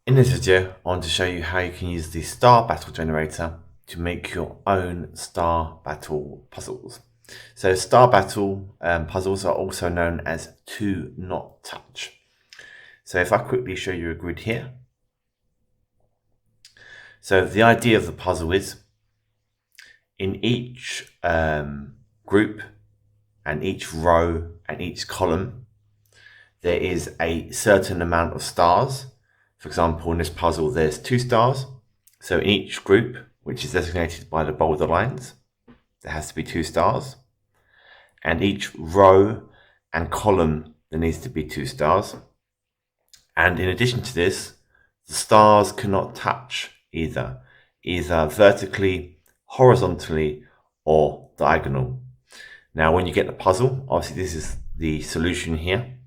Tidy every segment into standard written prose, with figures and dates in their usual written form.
In this video, I want to show you how you can use the star battle generator to make your own star battle puzzles. So star battle puzzles are also known as two not touch. So if I quickly show you a grid here. So the idea of the puzzle is in each group and each row and each column, there is a certain amount of stars. For example, in this puzzle, there's 2 stars. So in each group, which is designated by the boulder lines, there has to be 2 stars. And each row and column, there needs to be 2 stars. And in addition to this, the stars cannot touch either vertically, horizontally, or diagonal. Now, when you get the puzzle, obviously this is the solution here.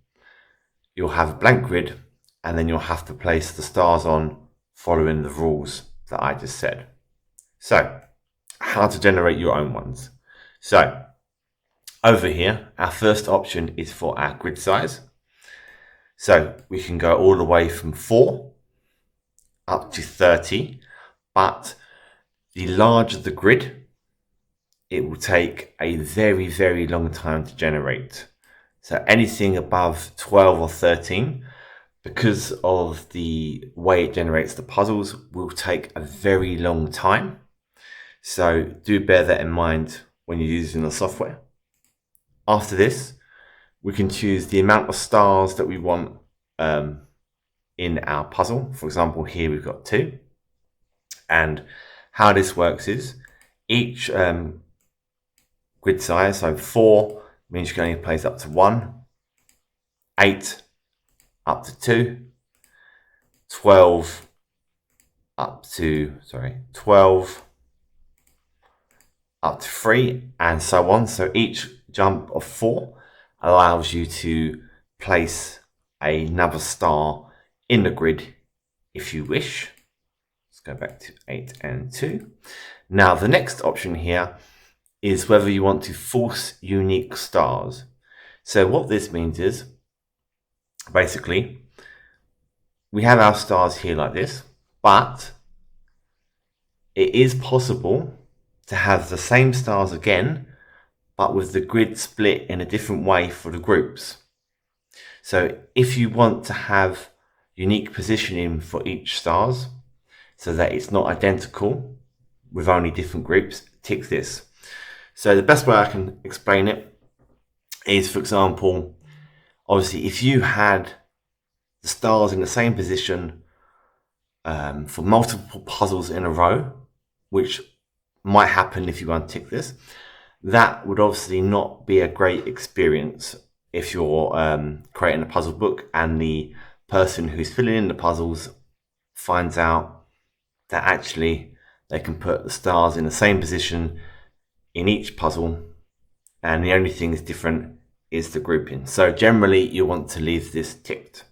You'll have a blank grid, and then you'll have to place the stars on following the rules that I just said. So, how to generate your own ones. So, over here, our first option is for our grid size. So, we can go all the way from 4 up to 30, but the larger the grid, it will take a very, very long time to generate. So anything above 12 or 13, because of the way it generates the puzzles, will take a very long time. So do bear that in mind when you're using the software. After this, we can choose the amount of stars that we want in our puzzle. For example, here we've got 2. And how this works is each grid size, so 4 means you can only place up to 1, 8 up to 2, 12 up to 3, and so on. So each jump of 4 allows you to place another star in the grid if you wish. Let's go back to 8 and 2. Now the next option here is whether you want to force unique stars. So what this means is, basically, we have our stars here like this, but it is possible to have the same stars again, but with the grid split in a different way for the groups. So if you want to have unique positioning for each stars, so that it's not identical with only different groups, tick this. So the best way I can explain it is, for example, obviously if you had the stars in the same position for multiple puzzles in a row, which might happen if you untick this, that would obviously not be a great experience if you're creating a puzzle book and the person who's filling in the puzzles finds out that actually they can put the stars in the same position in each puzzle, and the only thing is different is the grouping. So generally you want to leave this ticked.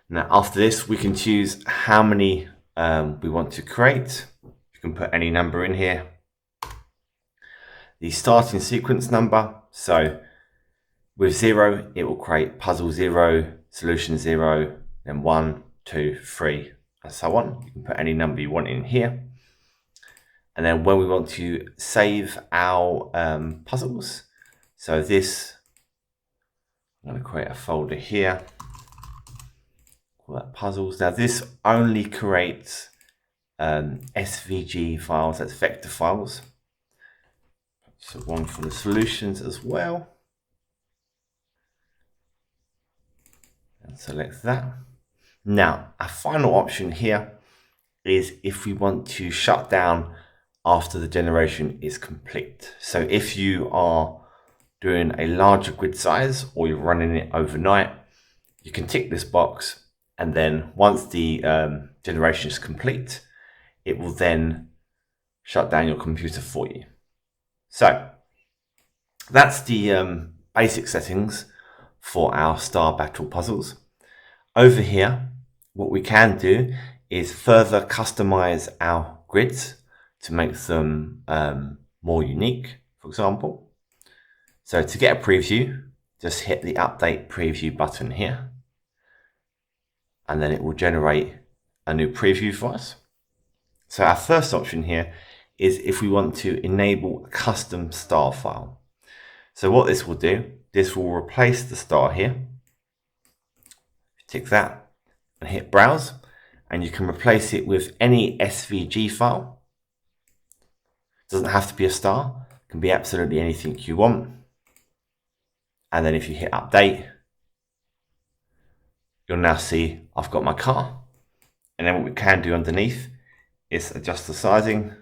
Now after this, we can choose how many we want to create. You can put any number in here. The starting sequence number, so with 0 it will create puzzle 0, solution 0, then 1, 2, 3, and so on. You can put any number you want in here. And then when we want to save our puzzles, so this, I'm going to create a folder here, call that puzzles. Now this only creates SVG files, that's vector files. So one for the solutions as well. And select that. Now, our final option here is if we want to shut down after the generation is complete. So if you are doing a larger grid size or you're running it overnight, you can tick this box, and then once the generation is complete, it will then shut down your computer for you. So that's the basic settings for our star battle puzzles. Over here, what we can do is further customize our grids to make them more unique, for example. So to get a preview, just hit the update preview button here, and then it will generate a new preview for us. So our first option here is if we want to enable a custom star file. So what this will do, this will replace the star here. Tick that and hit browse, and you can replace it with any SVG file. It doesn't have to be a star, it can be absolutely anything you want. And then if you hit update, you'll now see I've got my car. And then what we can do underneath is adjust the sizing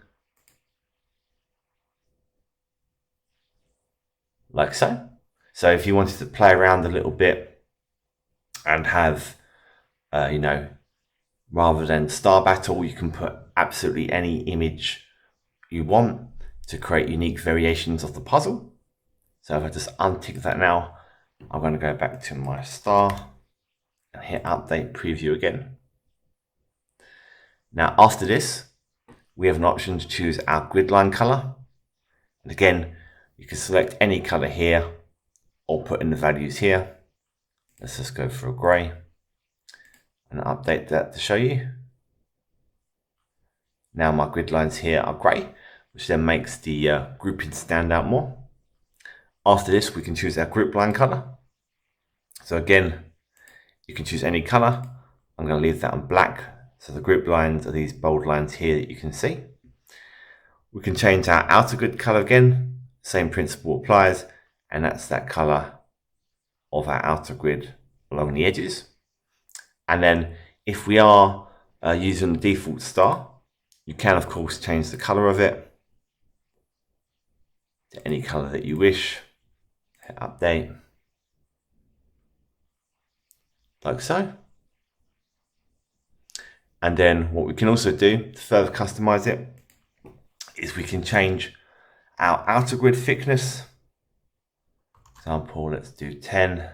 like so. So if you wanted to play around a little bit and have, rather than Star Battle, you can put absolutely any image you want to create unique variations of the puzzle. So if I just untick that now, I'm going to go back to my star and hit update preview again. Now after this, we have an option to choose our grid line color. And again, you can select any color here or put in the values here. Let's just go for a gray and update that to show you. Now my grid lines here are gray, which then makes the grouping stand out more. After this, we can choose our group line color. So again, you can choose any color. I'm going to leave that on black. So the group lines are these bold lines here that you can see. We can change our outer grid color again. Same principle applies, and that's that color of our outer grid along the edges. And then if we are using the default star, you can of course change the color of it to any color that you wish. Hit update like so. And then what we can also do to further customize it is we can change our outer grid thickness. For example, let's do 10.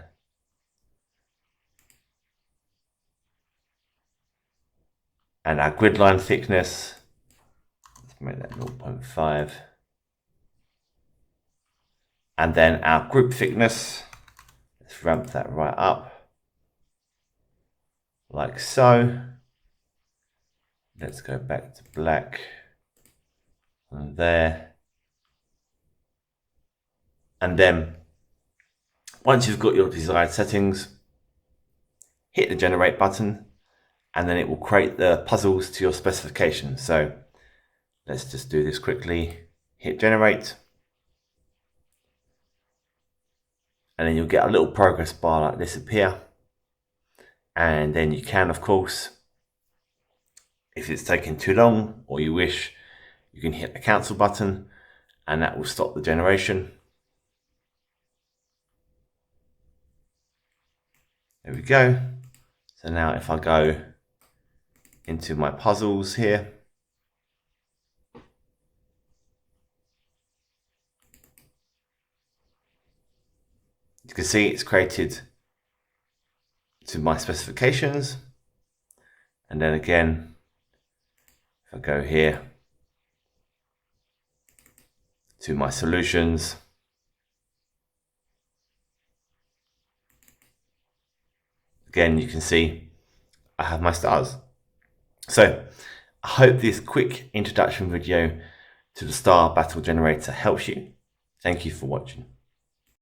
And our grid line thickness, let's make that 0.5. And then our group thickness, let's ramp that right up, like so. Let's go back to black, and there. And then, once you've got your desired settings, hit the generate button, and then it will create the puzzles to your specification. So let's just do this quickly. Hit generate. And then you'll get a little progress bar like this appear. And then you can, of course, if it's taking too long or you wish, you can hit the cancel button and that will stop the generation. There we go. So now if I go into my puzzles here, you can see it's created to my specifications. And then again, if I go here to my solutions, again, you can see I have my stars. So I hope this quick introduction video to the Star Battle Generator helps you. Thank you for watching.